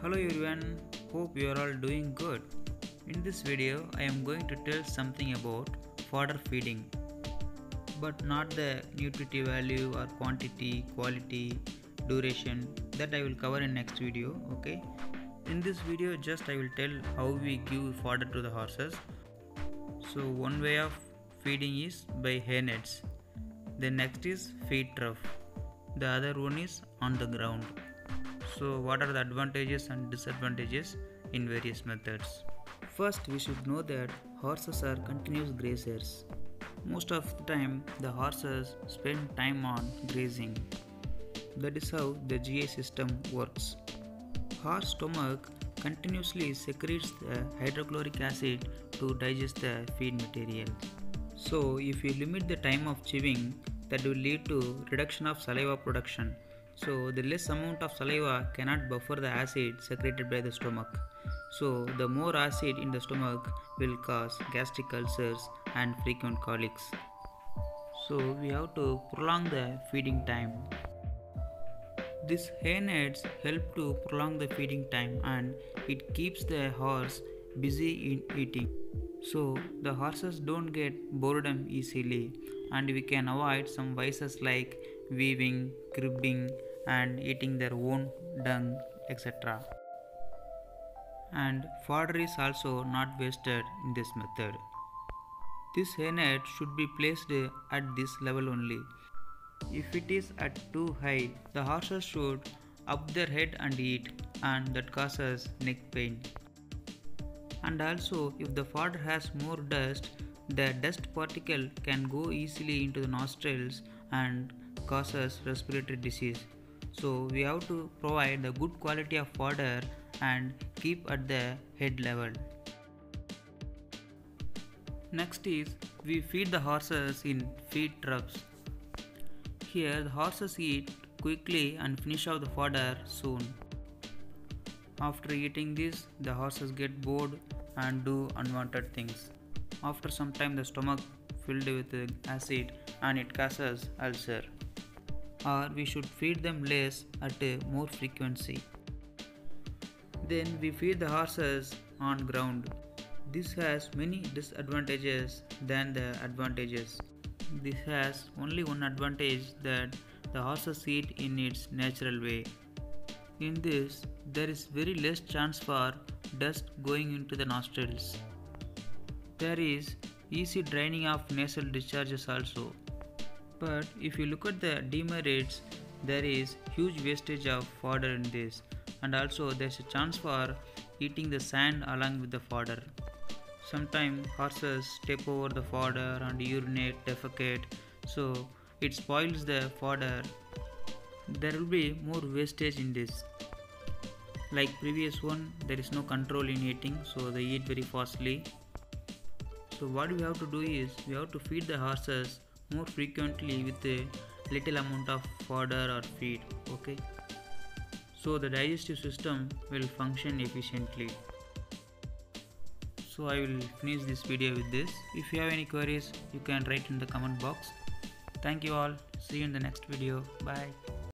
Hello everyone, hope you are all doing good. In this video, I am going to tell something about fodder feeding, but not the nutritive value or quantity, quality, duration that I will cover in next video. Okay. In this video, just I will tell how we give fodder to the horses. So one way of feeding is by hay nets. The next is feed trough. The other one is on the ground. So what are the advantages and disadvantages in various methods? First, we should know that horses are continuous grazers. Most of the time, the horses spend time on grazing. That is how the GI system works. Horse stomach continuously secretes the hydrochloric acid to digest the feed material. So if you limit the time of chewing, that will lead to reduction of saliva production. So the less amount of saliva cannot buffer the acid secreted by the stomach. So the more acid in the stomach will cause gastric ulcers and frequent colics. So we have to prolong the feeding time. These hay nets help to prolong the feeding time and it keeps the horse busy in eating. So the horses don't get boredom easily and we can avoid some vices like weaving, cribbing and eating their own dung, etc. And fodder is also not wasted in this method. This hay net should be placed at this level only. If it is at too high, the horses should up their head and eat, and that causes neck pain. And also, if the fodder has more dust, the dust particle can go easily into the nostrils and causes respiratory disease. So we have to provide the good quality of fodder and keep at the head level. Next is we feed the horses in feed troughs. Here the horses eat quickly and finish off the fodder soon. After eating this, the horses get bored and do unwanted things. After some time the stomach filled with acid and it causes ulcer. Or we should feed them less at a more frequency. Then we feed the horses on ground. This has many disadvantages than the advantages. This has only one advantage, that the horses eat in its natural way. In this, there is very less chance for dust going into the nostrils. There is easy draining of nasal discharges also. But if you look at the demerits, there is huge wastage of fodder in this, and also there is a chance for eating the sand along with the fodder. Sometimes horses step over the fodder and urinate, defecate, so it spoils the fodder. There will be more wastage in this. Like previous one, there is no control in eating, so they eat very fastly. So what we have to do is, we have to feed the horses more frequently with a little amount of fodder or feed, okay? So the digestive system will function efficiently. So I will finish this video with this. If you have any queries, you can write in the comment box. Thank you all. See you in the next video. Bye.